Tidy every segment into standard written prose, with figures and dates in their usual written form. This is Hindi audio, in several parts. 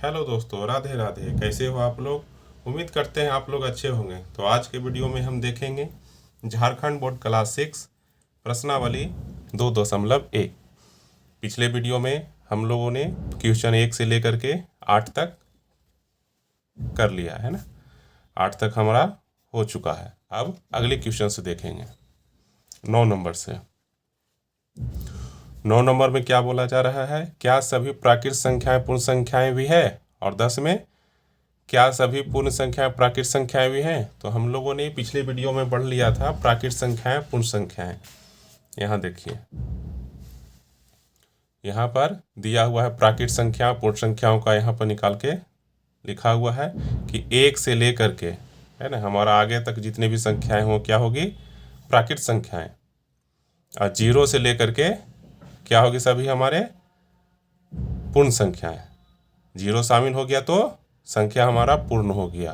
हेलो दोस्तों, राधे राधे। कैसे हो आप लोग? उम्मीद करते हैं आप लोग अच्छे होंगे। तो आज के वीडियो में हम देखेंगे झारखंड बोर्ड क्लास 6 प्रश्नावली 2.1। पिछले वीडियो में हम लोगों ने क्वेश्चन 1 से लेकर के 8 तक कर लिया है ना। 8 तक हमारा हो चुका है। अब अगले क्वेश्चन से देखेंगे 9 नंबर से। 9 नंबर में क्या बोला जा रहा है? क्या सभी प्राकृत संख्याएं पूर्ण संख्याएं भी है? और 10 में क्या सभी पूर्ण संख्याएं प्राकृत संख्याएं भी हैं? तो हम लोगों ने पिछले वीडियो में पढ़ लिया था प्राकृत संख्याएं पूर्ण संख्याएं। यहाँ देखिए, यहाँ पर दिया हुआ है प्राकृत संख्या पूर्ण संख्याओं का, यहाँ पर निकाल के लिखा हुआ है कि 1 से लेकर के, है ना, हमारा आगे तक जितने भी संख्याएं हो क्या होगी? प्राकृत संख्याएं। और 0 से लेकर के क्या होगी? सभी हमारे पूर्ण संख्याएं। 0 शामिल हो गया तो संख्या हमारा पूर्ण हो गया।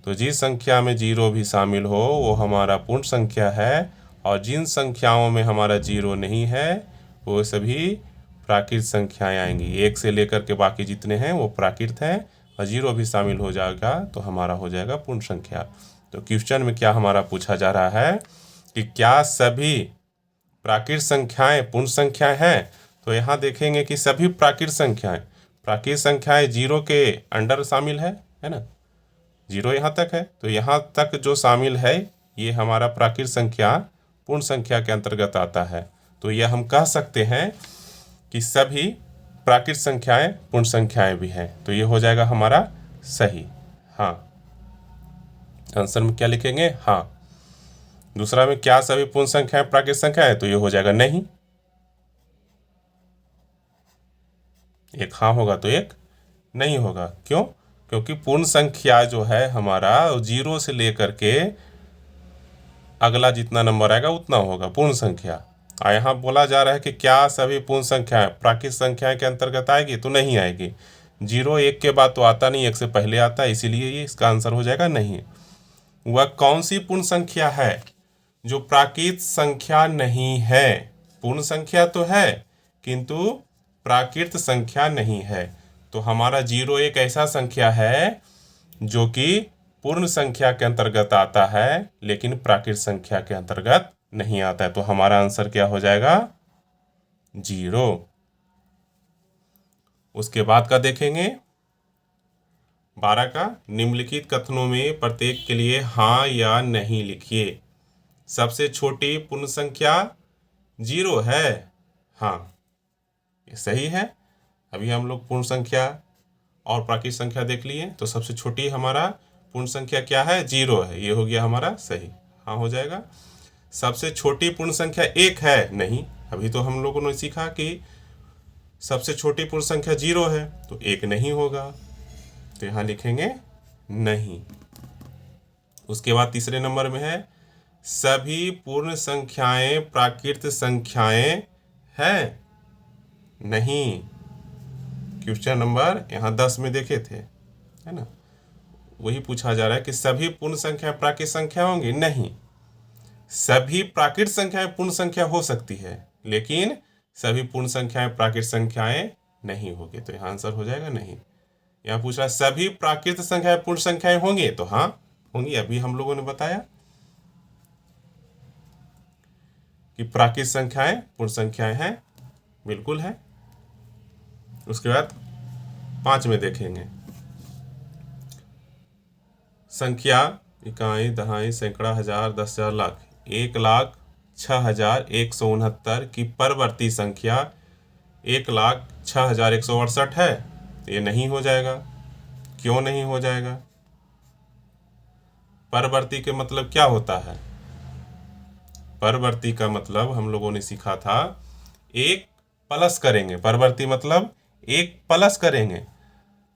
तो जिस संख्या में 0 भी शामिल हो वो हमारा पूर्ण संख्या है, और जिन संख्याओं में हमारा 0 नहीं है वो सभी प्राकृत संख्याएं आएंगी। 1 से लेकर के बाकी जितने हैं वो प्राकृत हैं, और 0 भी शामिल हो जाएगा तो हमारा हो जाएगा पूर्ण संख्या। तो क्वेश्चन में क्या हमारा पूछा जा रहा है कि क्या सभी प्राकृत संख्याएं पूर्ण संख्याएं हैं? तो यहाँ देखेंगे कि सभी प्राकृत संख्याएं 0 के अंडर शामिल है ना। 0 यहाँ तक है, तो यहाँ तक जो शामिल है ये हमारा प्राकृत संख्या पूर्ण संख्या के अंतर्गत आता है। तो यह हम कह सकते हैं कि सभी प्राकृत संख्याएं पूर्ण संख्याएं भी हैं। तो ये हो जाएगा हमारा सही। हाँ, आंसर में क्या लिखेंगे? हाँ। दूसरा में क्या सभी पूर्ण संख्याएं प्राकृत संख्या है? तो ये हो जाएगा नहीं। एक हाँ होगा तो एक नहीं होगा। क्यों? क्योंकि पूर्ण संख्या जो है हमारा 0 से लेकर के अगला जितना नंबर आएगा उतना होगा पूर्ण संख्या। यहाँ बोला जा रहा है कि क्या सभी पूर्ण संख्याएं प्राकृत संख्याएं के अंतर्गत आएगी? तो नहीं आएगी। 0 1 के बाद तो आता नहीं, 1 से पहले आता है, इसीलिए ये इसका आंसर हो जाएगा नहीं। वह कौन सी पूर्ण संख्या है जो प्राकृत संख्या नहीं है? पूर्ण संख्या तो है किंतु प्राकृत संख्या नहीं है। तो हमारा 0 एक ऐसा संख्या है जो कि पूर्ण संख्या के अंतर्गत आता है लेकिन प्राकृत संख्या के अंतर्गत नहीं आता है। तो हमारा आंसर क्या हो जाएगा? 0। उसके बाद का देखेंगे 12 का। निम्नलिखित कथनों में प्रत्येक के लिए हाँ या नहीं लिखिए। सबसे छोटी पूर्ण संख्या 0 है। हाँ, ये सही है। अभी हम लोग पूर्ण संख्या और प्राकृत संख्या देख लिए, तो सबसे छोटी हमारा पूर्ण संख्या क्या है? 0 है। ये हो गया हमारा सही, हाँ हो जाएगा। सबसे छोटी पूर्ण संख्या 1 है। नहीं, अभी तो हम लोगों ने सीखा कि सबसे छोटी पूर्ण संख्या 0 है, तो 1 नहीं होगा, तो यहाँ लिखेंगे नहीं। उसके बाद तीसरे नंबर में है सभी पूर्ण संख्याएं प्राकृत संख्याएं हैं। नहीं, क्वेश्चन नंबर यहाँ 10 में देखे थे, है ना, वही पूछा जा रहा है कि सभी पूर्ण संख्याएं प्राकृत संख्या होंगी। नहीं, सभी प्राकृत संख्याएं पूर्ण संख्या हो सकती है लेकिन सभी पूर्ण संख्याएं प्राकृत संख्याएं नहीं होगी। तो यहाँ आंसर हो जाएगा नहीं। यहाँ पूछ रहा है सभी प्राकृत संख्याएं पूर्ण संख्याएं होंगी? तो हाँ होंगी। अभी हम लोगों ने बताया कि प्राकृत संख्याएं पूर्ण संख्याएं हैं, बिल्कुल है। उसके बाद 5 में देखेंगे संख्या इकाई दहाई सैकड़ा हजार 10,000 लाख 1,06,169 की परवर्ती संख्या 1,06,168 है। तो ये नहीं हो जाएगा। क्यों नहीं हो जाएगा? परवर्ती के मतलब क्या होता है? परवर्ती का मतलब हम लोगों ने सीखा था एक प्लस करेंगे। परवर्ती मतलब एक प्लस करेंगे।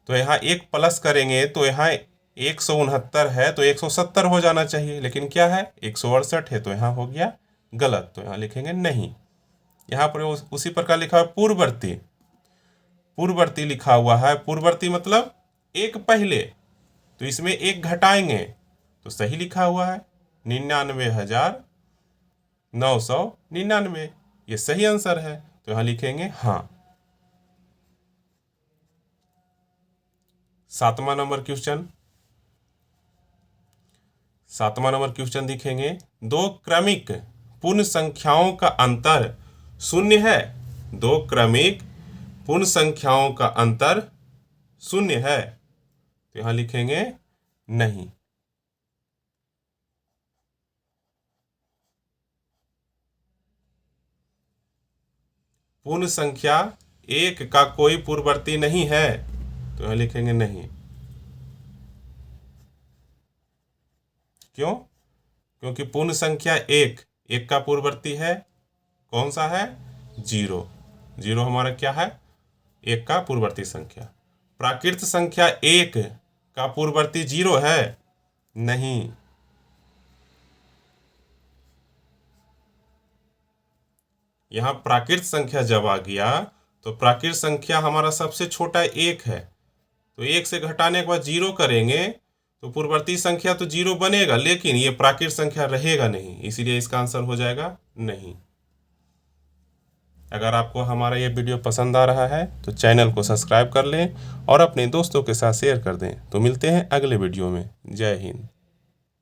तो यहाँ एक प्लस करेंगे तो यहाँ 169 है तो 170 हो जाना चाहिए, लेकिन क्या है 168 है, तो यहाँ हो गया गलत। तो यहाँ लिखेंगे नहीं। यहाँ पर उसी प्रकार लिखा है पूर्ववर्ती। पूर्ववर्ती लिखा हुआ है। पूर्ववर्ती मतलब एक पहले, तो इसमें एक घटाएंगे तो सही लिखा हुआ है 99,999। ये सही आंसर है, तो यहाँ लिखेंगे हाँ। 7वां नंबर क्वेश्चन, 7वां नंबर क्वेश्चन दिखेंगे, दो क्रमिक पूर्ण संख्याओं का अंतर शून्य है। दो क्रमिक पूर्ण संख्याओं का अंतर शून्य है, तो यहां लिखेंगे नहीं। पूर्ण संख्या एक का कोई पूर्ववर्ती नहीं है, तो यहां लिखेंगे नहीं। क्यों? क्योंकि पूर्ण संख्या एक का पूर्ववर्ती है, कौन सा है? 0। 0 हमारा क्या है? एक का पूर्ववर्ती संख्या। प्राकृत संख्या एक का पूर्ववर्ती 0 है? नहीं। यहां प्राकृत संख्या जब आ गया तो प्राकृत संख्या हमारा सबसे छोटा एक है, तो एक से घटाने के बाद 0 करेंगे तो पूर्ववर्ती संख्या तो 0 बनेगा, लेकिन ये प्राकृत संख्या रहेगा नहीं, इसीलिए इसका आंसर हो जाएगा नहीं। अगर आपको हमारा ये वीडियो पसंद आ रहा है तो चैनल को सब्सक्राइब कर लें और अपने दोस्तों के साथ शेयर कर दें। तो मिलते हैं अगले वीडियो में। जय हिंद।